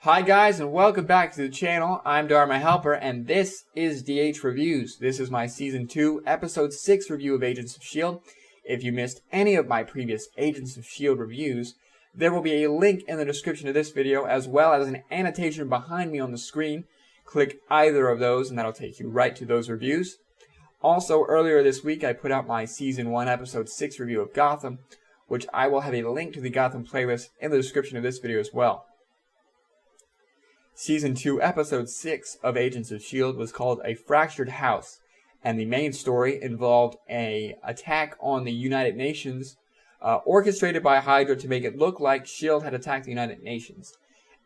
Hi guys, and welcome back to the channel. I'm Dharma Helper, and this is DH Reviews. This is my Season 2, Episode 6 review of Agents of S.H.I.E.L.D. If you missed any of my previous Agents of S.H.I.E.L.D. reviews, there will be a link in the description of this video, as well as an annotation behind me on the screen. Click either of those, and that'll take you right to those reviews. Also, earlier this week, I put out my Season 1, Episode 6 review of Gotham, which I will have a link to the Gotham playlist in the description of this video as well. Season 2, Episode 6 of Agents of S.H.I.E.L.D. was called A Fractured House, and the main story involved an attack on the United Nations, orchestrated by Hydra to make it look like S.H.I.E.L.D. had attacked the United Nations,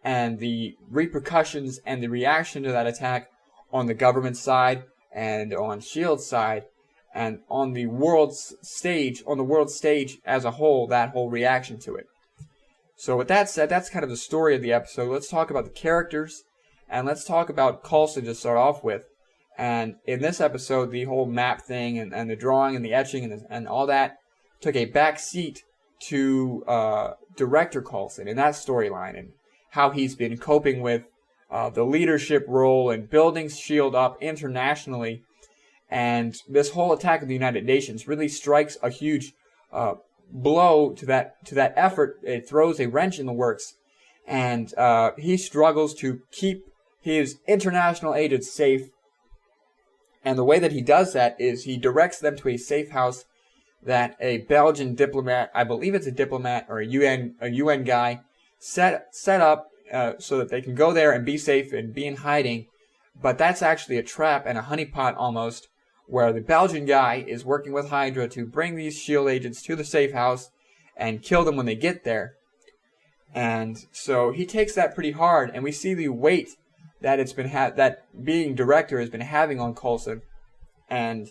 and the repercussions and the reaction to that attack on the government side and on S.H.I.E.L.D's side, and on the world stage as a whole, that whole reaction to it. So with that said, that's kind of the story of the episode. Let's talk about the characters, and let's talk about Coulson to start off with. And in this episode, the whole map thing and the drawing and the etching and all that took a back seat to director Coulson in that storyline and how he's been coping with the leadership role and building S.H.I.E.L.D. up internationally. And this whole attack of the United Nations really strikes a huge blow to that effort. It throws a wrench in the works, and he struggles to keep his international agents safe. And the way that he does that is he directs them to a safe house that a Belgian diplomat, I believe it's a diplomat or a UN guy, set up so that they can go there and be safe and be in hiding. But that's actually a trap and a honeypot almost, where the Belgian guy is working with Hydra to bring these S.H.I.E.L.D. agents to the safe house and kill them when they get there. And so he takes that pretty hard, and we see the weight that it's been that being director has been having on Coulson, and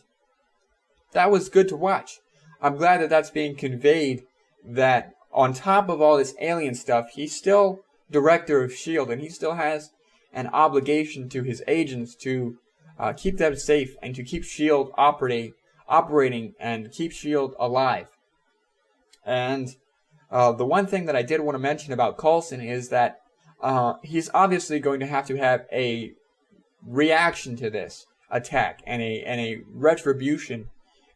that was good to watch. I'm glad that that's being conveyed, that on top of all this alien stuff, he's still director of S.H.I.E.L.D., and he still has an obligation to his agents to keep them safe and to keep S.H.I.E.L.D. operating and keep S.H.I.E.L.D. alive. And the one thing that I did want to mention about Coulson is that he's obviously going to have a reaction to this attack and a retribution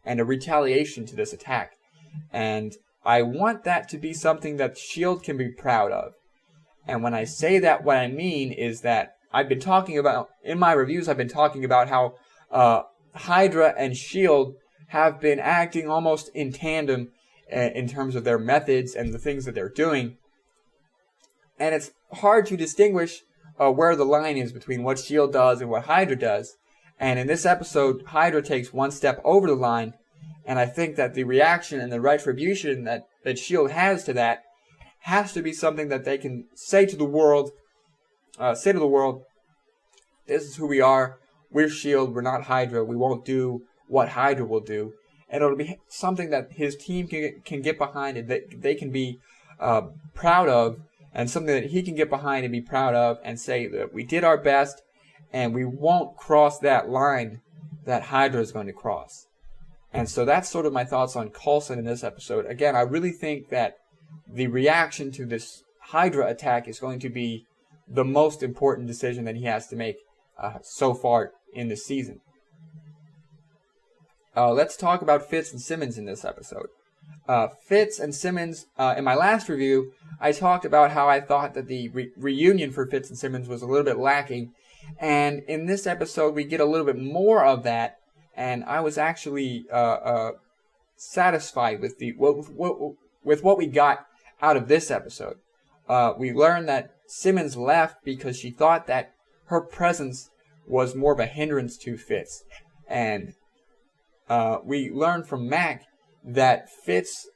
and a retaliation to this attack. And I want that to be something that S.H.I.E.L.D. can be proud of. And when I say that, what I mean is that I've been talking about, in my reviews, I've been talking about how Hydra and S.H.I.E.L.D. have been acting almost in tandem in terms of their methods and the things that they're doing. And it's hard to distinguish where the line is between what S.H.I.E.L.D. does and what Hydra does. And in this episode, Hydra takes one step over the line, and I think that the reaction and the retribution that S.H.I.E.L.D. has to that has to be something that they can say to the world, this is who we are. We're S.H.I.E.L.D. We're not Hydra. We won't do what Hydra will do. And it'll be something that his team can get behind and that they can be proud of, and something that he can get behind and be proud of and say that we did our best and we won't cross that line that Hydra is going to cross. And so that's sort of my thoughts on Coulson in this episode. Again, I really think that the reaction to this Hydra attack is going to be the most important decision that he has to make so far in the season. Let's talk about Fitz and Simmons in this episode. Fitz and Simmons, in my last review, I talked about how I thought that the reunion for Fitz and Simmons was a little bit lacking. And in this episode, we get a little bit more of that. And I was actually satisfied with what we got out of this episode. We learned that Simmons left because she thought that her presence was more of a hindrance to Fitz. And we learned from Mac that Fitz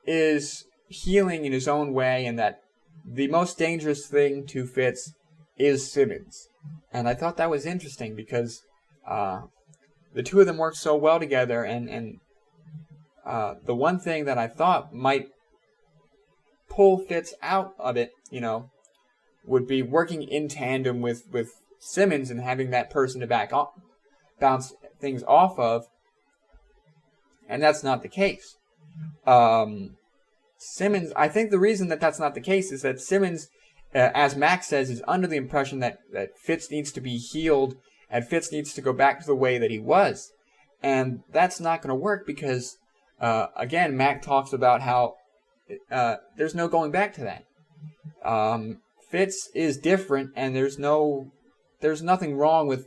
is healing in his own way, and that the most dangerous thing to Fitz is Simmons. And I thought that was interesting because the two of them work so well together, and the one thing that I thought might pull Fitz out of it, would be working in tandem with Simmons and having that person to bounce things off of, and that's not the case. Simmons, I think the reason that that's not the case is that Simmons, as Max says, is under the impression that Fitz needs to be healed and Fitz needs to go back to the way that he was. And that's not going to work because, again, Mac talks about how there's no going back to that. Fitz is different, and there's nothing wrong with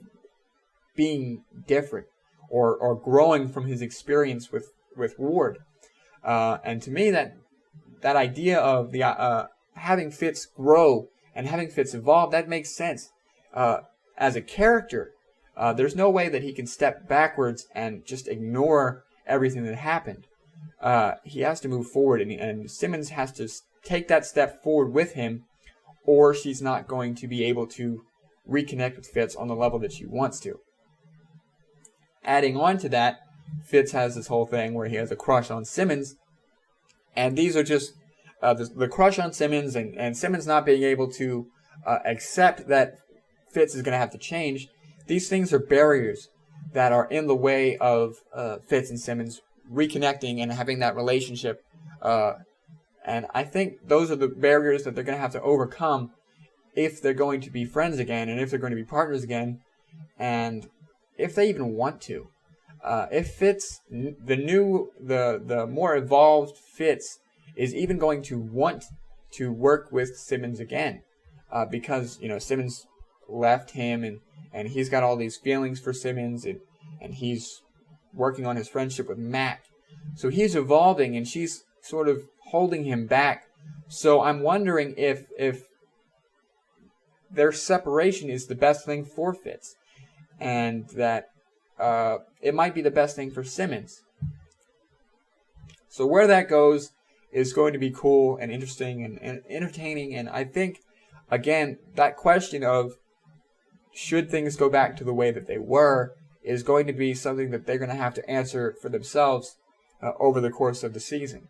being different or growing from his experience with Ward. And to me, that idea of the having Fitz grow and having Fitz evolve, that makes sense. As a character, there's no way that he can step backwards and just ignore everything that happened. He has to move forward, and Simmons has to take that step forward with him, or she's not going to be able to reconnect with Fitz on the level that she wants to. Adding on to that, Fitz has this whole thing where he has a crush on Simmons, and these are just the crush on Simmons and Simmons not being able to accept that Fitz is going to have to change. These things are barriers that are in the way of Fitz and Simmons reconnecting and having that relationship. And I think those are the barriers that they're going to have to overcome if they're going to be friends again and if they're going to be partners again, and if they even want to. If Fitz, the more evolved Fitz, is even going to want to work with Simmons again, because Simmons left him and he's got all these feelings for Simmons and he's working on his friendship with Mac. So he's evolving and she's sort of holding him back. So I'm wondering if their separation is the best thing for Fitz, and that it might be the best thing for Simmons. So where that goes is going to be cool and interesting and entertaining. And I think, again, that question of should things go back to the way that they were is going to be something that they're going to have to answer for themselves over the course of the season.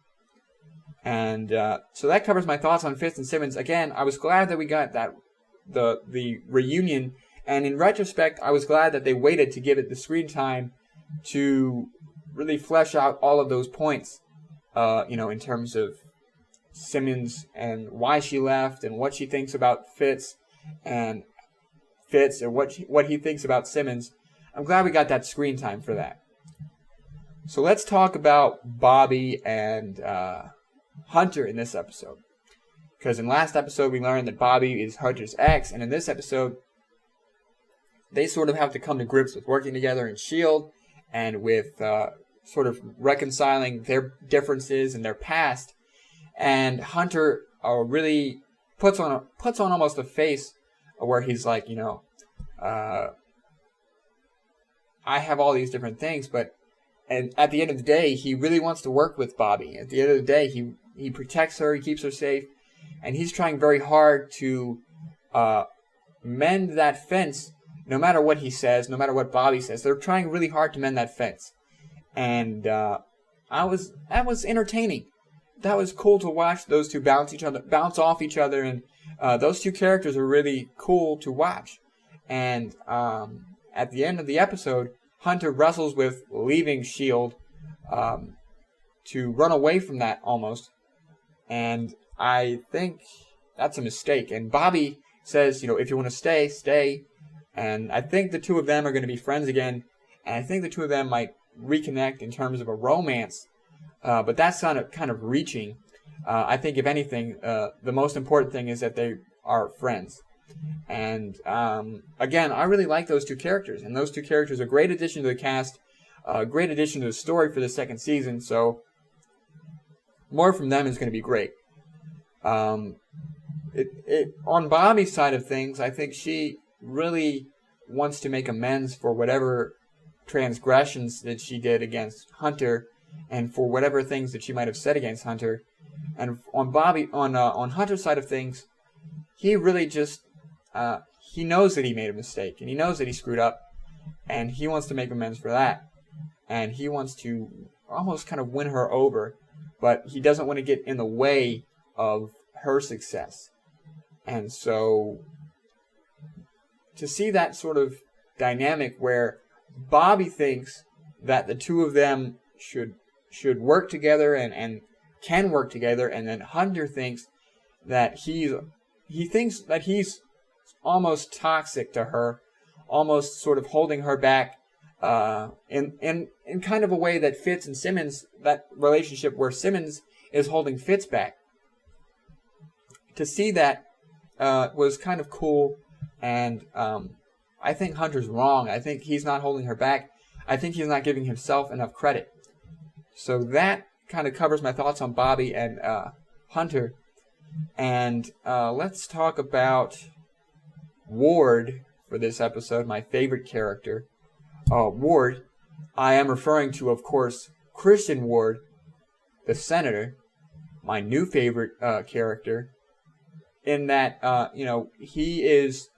And so that covers my thoughts on Fitz and Simmons. Again, I was glad that we got the reunion, and in retrospect, I was glad that they waited to give it the screen time to really flesh out all of those points, in terms of Simmons and why she left and what she thinks about Fitz and what he thinks about Simmons. I'm glad we got that screen time for that. So let's talk about Bobby and Hunter in this episode. Because in last episode we learned that Bobby is Hunter's ex, and in this episode they sort of have to come to grips with working together in S.H.I.E.L.D. and with sort of reconciling their differences and their past. And Hunter really puts on almost a face where he's like, I have all these different things, and at the end of the day, he really wants to work with Bobby. At the end of the day, he protects her, he keeps her safe, and he's trying very hard to mend that fence. No matter what he says, no matter what Bobby says, they're trying really hard to mend that fence. And that was entertaining. That was cool to watch those two bounce off each other, and those two characters are really cool to watch. And at the end of the episode, Hunter wrestles with leaving S.H.I.E.L.D. To run away from that almost. And I think that's a mistake. And Bobby says, if you want to stay, stay. And I think the two of them are going to be friends again. And I think the two of them might reconnect in terms of a romance. But that's kind of reaching. I think, if anything, the most important thing is that they are friends. And again, I really like those two characters. And those two characters are a great addition to the cast. A great addition to the story for the second season. So more from them is going to be great. On Bobby's side of things, I think she really wants to make amends for whatever transgressions that she did against Hunter, and for whatever things that she might have said against Hunter. And on Hunter's side of things, he really just he knows that he made a mistake, and he knows that he screwed up, and he wants to make amends for that, and he wants to almost kind of win her over, but he doesn't want to get in the way of her success. And so to see that sort of dynamic where Bobby thinks that the two of them should work together and can work together, and then Hunter thinks that he thinks that he's almost toxic to her, almost sort of holding her back in kind of a way that Fitz and Simmons, that relationship where Simmons is holding Fitz back. To see that was kind of cool, and I think Hunter's wrong. I think he's not holding her back. I think he's not giving himself enough credit. So that kind of covers my thoughts on Bobby and Hunter. And let's talk about Ward for this episode, my favorite character. Ward, I am referring to, of course, Christian Ward, the senator, my new favorite character, in that, he's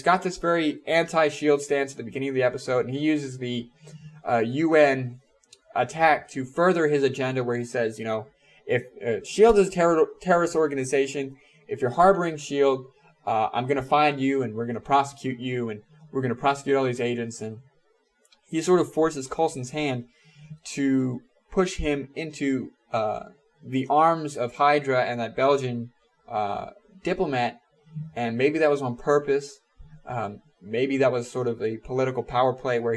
got this very anti-S.H.I.E.L.D. stance at the beginning of the episode, and he uses the UN attack to further his agenda, where he says, if S.H.I.E.L.D. is a terrorist organization, if you're harboring S.H.I.E.L.D., I'm going to find you, and we're going to prosecute you, and we're going to prosecute all these agents. And he sort of forces Coulson's hand to push him into the arms of Hydra and that Belgian diplomat. And maybe that was on purpose. Maybe that was sort of a political power play where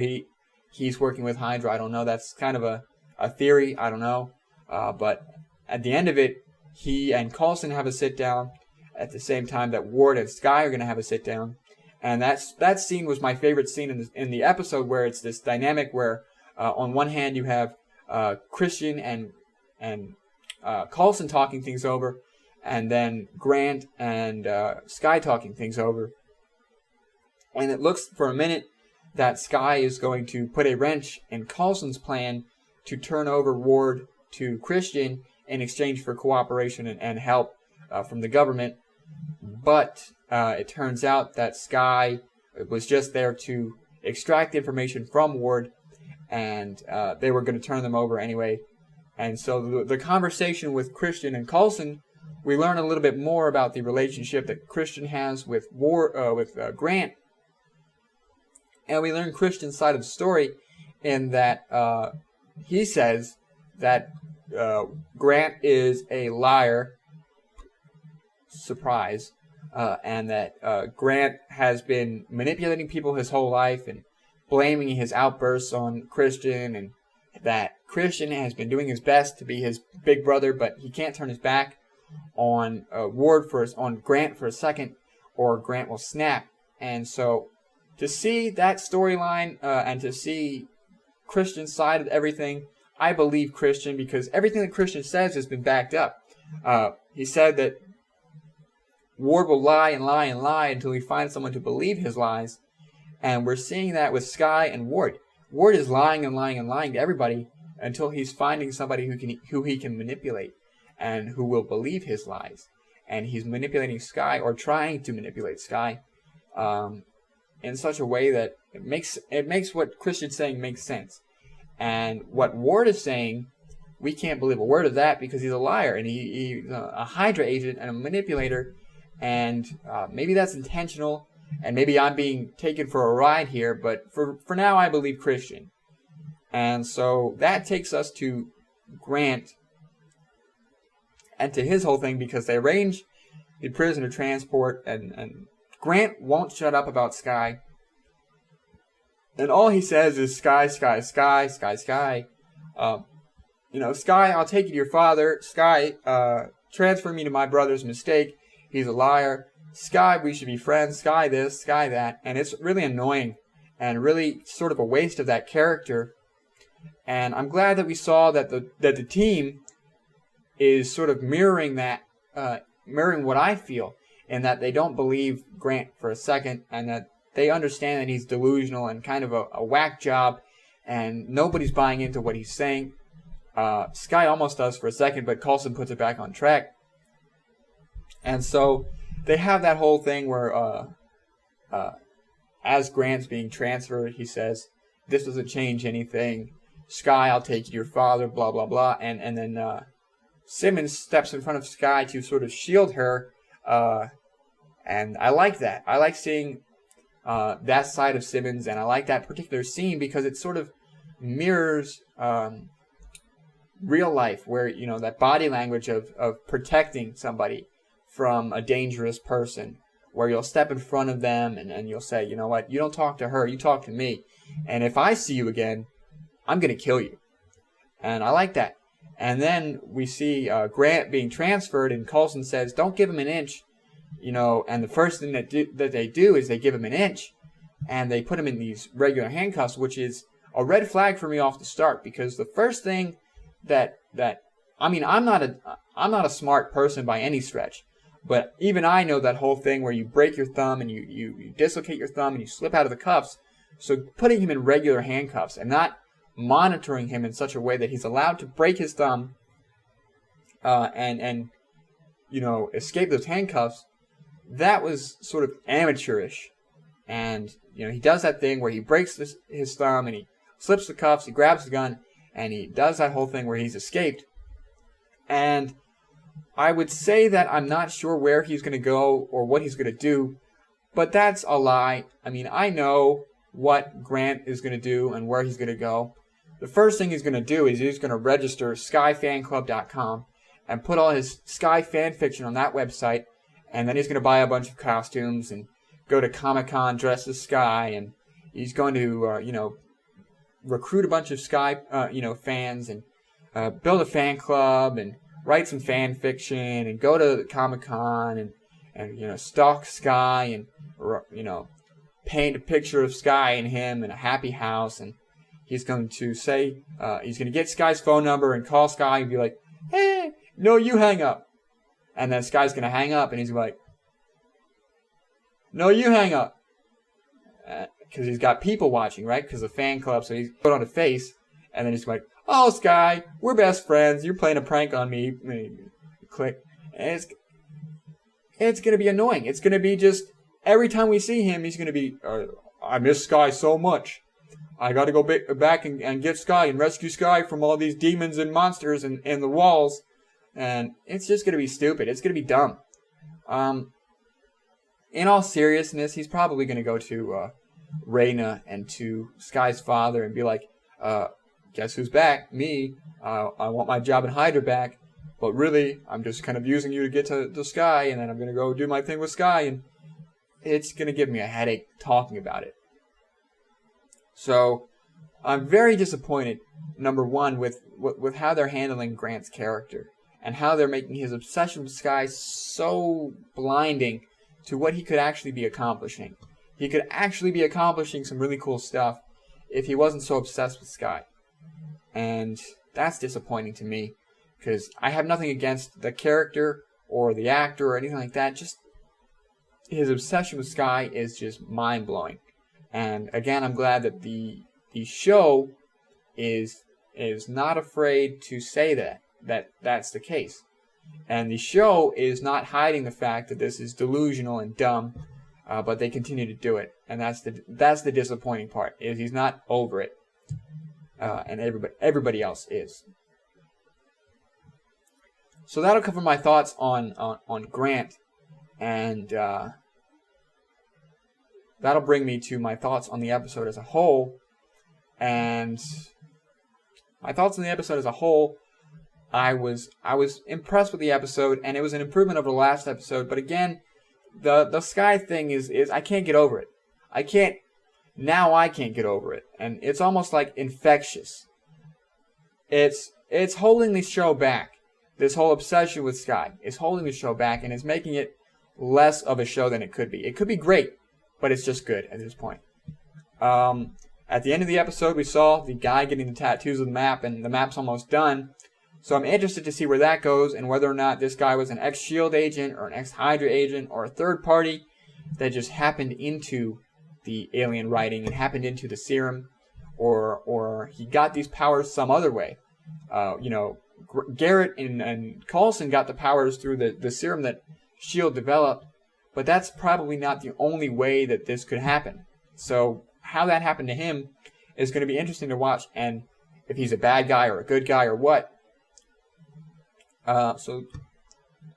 he's working with Hydra. I don't know. That's kind of a theory. I don't know. But at the end of it, he and Coulson have a sit-down at the same time that Ward and S.H.I.E.L.D. are going to have a sit-down. And that scene was my favorite scene in the episode, where it's this dynamic where on one hand you have Christian and Coulson talking things over, and then Grant and S.H.I.E.L.D. talking things over. And it looks for a minute that S.H.I.E.L.D. is going to put a wrench in Coulson's plan to turn over Ward to Christian in exchange for cooperation and help from the government. But it turns out that S.H.I.E.L.D. was just there to extract information from Ward, and they were going to turn them over anyway. And so the conversation with Christian and Coulson, we learn a little bit more about the relationship that Christian has with Grant. And we learn Christian's side of the story in that he says that Grant is a liar, surprise, and that Grant has been manipulating people his whole life and blaming his outbursts on Christian, and that Christian has been doing his best to be his big brother, but he can't turn his back on on Grant for a second, or Grant will snap. And so to see that storyline and to see Christian's side of everything, I believe Christian, because everything that Christian says has been backed up. He said that Ward will lie and lie and lie until he finds someone to believe his lies. And we're seeing that with S.H.I.E.L.D. and Ward. Ward is lying and lying and lying to everybody until he's finding somebody who he can manipulate and who will believe his lies. And he's manipulating S.H.I.E.L.D. or trying to manipulate S.H.I.E.L.D. In such a way that it makes what Christian's saying make sense. And what Ward is saying, we can't believe a word of that because he's a liar and he's a Hydra agent and a manipulator. And maybe that's intentional, and maybe I'm being taken for a ride here, but for now I believe Christian. And so that takes us to Grant and to his whole thing, because they arrange the prisoner transport, and Grant won't shut up about S.H.I.E.L.D. And all he says is S.H.I.E.L.D., S.H.I.E.L.D., S.H.I.E.L.D., S.H.I.E.L.D., I'll take you to your father. S.H.I.E.L.D., transfer me to my brother's mistake. He's a liar. S.H.I.E.L.D., we should be friends. S.H.I.E.L.D. this, S.H.I.E.L.D. that. And it's really annoying and really sort of a waste of that character. And I'm glad that we saw that the team is sort of mirroring that, mirroring what I feel, and that they don't believe Grant for a second, and that they understand that he's delusional and kind of a whack job, and nobody's buying into what he's saying. S.H.I.E.L.D. almost does for a second, but Coulson puts it back on track. And so they have that whole thing where as Grant's being transferred, he says, this doesn't change anything. S.H.I.E.L.D., I'll take you to your father, blah, blah, blah. And then Simmons steps in front of S.H.I.E.L.D. to sort of shield her. And I like that. I like seeing that side of Simmons, and I like that particular scene because it sort of mirrors real life, where, that body language of protecting somebody from a dangerous person, where you'll step in front of them and you'll say, you know what, you don't talk to her, you talk to me. And if I see you again, I'm going to kill you. And I like that. And then we see Grant being transferred, and Coulson says, don't give him an inch. And the first thing that they do is they give him an inch, and they put him in these regular handcuffs, which is a red flag for me off the start, because the first thing I'm not a smart person by any stretch, but even I know that whole thing where you break your thumb and you dislocate your thumb and you slip out of the cuffs. So putting him in regular handcuffs and not monitoring him in such a way that he's allowed to break his thumb and escape those handcuffs, that was sort of amateurish. And he does that thing where he breaks his thumb and he slips the cuffs, he grabs the gun, and he does that whole thing where he's escaped. And I would say that I'm not sure where he's going to go or what he's going to do, but that's a lie. I mean, I know what Grant is going to do and where he's going to go. The first thing he's going to do is he's going to register SkyFanClub.com and put all his Sky fan fiction on that website, and then he's going to buy a bunch of costumes and go to Comic-Con dressed as Sky, and he's going to, recruit a bunch of Sky, fans and build a fan club and write some fan fiction and go to Comic-Con and stalk Sky and, paint a picture of Sky and him in a happy house, and he's going to say, he's going to get Sky's phone number and call Sky and be like, hey, no, you hang up. And then Sky's going to hang up, and he's like, no, you hang up. Because he's got people watching, right? Because the fan club, so he's put on a face, and then he's like, oh, Sky, we're best friends. You're playing a prank on me. Click. And it's going to be annoying. It's going to be just, every time we see him, he's going to be, I miss Sky so much. I got to go back and get Sky and rescue Sky from all these demons and monsters in the walls. And it's just going to be stupid. It's going to be dumb. In all seriousness, he's probably going to go to Raina and to Sky's father and be like, guess who's back? Me. I want my job in Hydra back. But really, I'm just kind of using you to get to Sky, and then I'm going to go do my thing with Sky. And it's going to give me a headache talking about it. So I'm very disappointed, number one, with how they're handling Grant's character and how they're making his obsession with Sky so blinding to what he could actually be accomplishing. He could actually be accomplishing some really cool stuff if he wasn't so obsessed with Sky. And that's disappointing to me, because I have nothing against the character or the actor or anything like that. Just his obsession with Sky is just mind-blowing. And again, I'm glad that the show is not afraid to say that's the case. And the show is not hiding the fact that this is delusional and dumb, but they continue to do it. And that's the disappointing part, is he's not over it. And everybody else is. So that'll cover my thoughts on Grant, and that'll bring me to my thoughts on the episode as a whole. And my thoughts on the episode as a whole, I was impressed with the episode, and it was an improvement over the last episode. But again, the Sky thing is I can't get over it. I can't get over it, and it's almost like infectious. It's holding the show back. This whole obsession with Sky is holding the show back, and it's making it less of a show than it could be. It could be great, but it's just good at this point. At the end of the episode, we saw the guy getting the tattoos of the map, and the map's almost done. So I'm interested to see where that goes, and whether or not this guy was an ex-S.H.I.E.L.D. agent or an ex-Hydra agent or a third party that just happened into the alien writing and happened into the serum, or he got these powers some other way. Garrett and Coulson got the powers through the serum that S.H.I.E.L.D. developed, but that's probably not the only way that this could happen. So how that happened to him is going to be interesting to watch, and if he's a bad guy or a good guy or what. So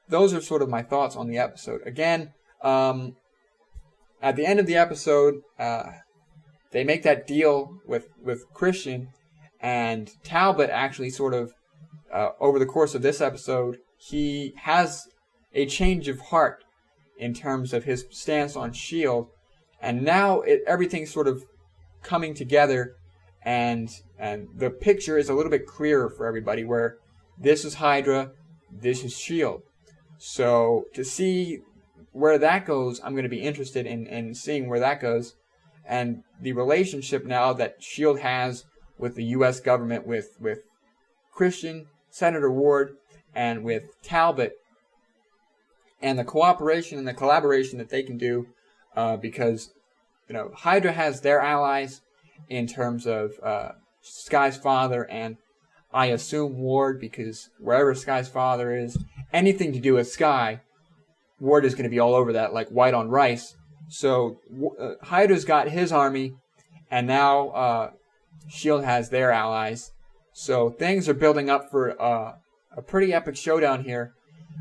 those are sort of my thoughts on the episode. Again, at the end of the episode, they make that deal with Christian, and Talbot actually sort of over the course of this episode, he has a change of heart in terms of his stance on S.H.I.E.L.D. And now everything's sort of coming together, and the picture is a little bit clearer for everybody, where this is Hydra, this is S.H.I.E.L.D. So to see where that goes, I'm going to be interested in seeing where that goes, and the relationship now that S.H.I.E.L.D. has with the U.S. government, with Christian, Senator Ward, and with Talbot, and the cooperation and the collaboration that they can do, because Hydra has their allies in terms of Sky's father, and I assume Ward, because wherever Sky's father is, anything to do with Sky, Ward is going to be all over that like white on rice. So Hydra's got his army, and now S.H.I.E.L.D. has their allies. So things are building up for a pretty epic showdown here,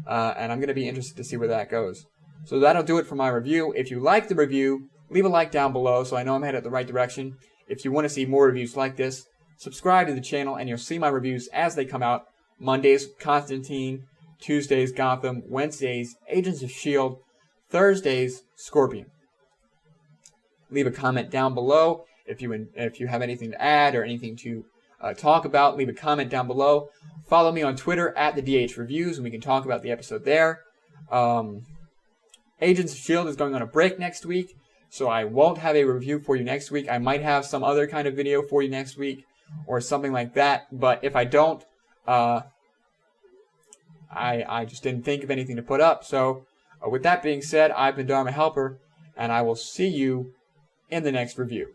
and I'm going to be interested to see where that goes. So that'll do it for my review. If you like the review, leave a like down below so I know I'm headed the right direction. If you want to see more reviews like this, subscribe to the channel and you'll see my reviews as they come out. Mondays, Constantine. Tuesdays, Gotham. Wednesdays, Agents of S.H.I.E.L.D. Thursdays, Scorpion. Leave a comment down below if you have anything to add or anything to talk about. Leave a comment down below. Follow me on Twitter at the DH Reviews, and we can talk about the episode there. Agents of S.H.I.E.L.D. is going on a break next week, so I won't have a review for you next week. I might have some other kind of video for you next week or something like that, but if I don't, I just didn't think of anything to put up. So with that being said, I've been Dharma Helper, and I will see you in the next review.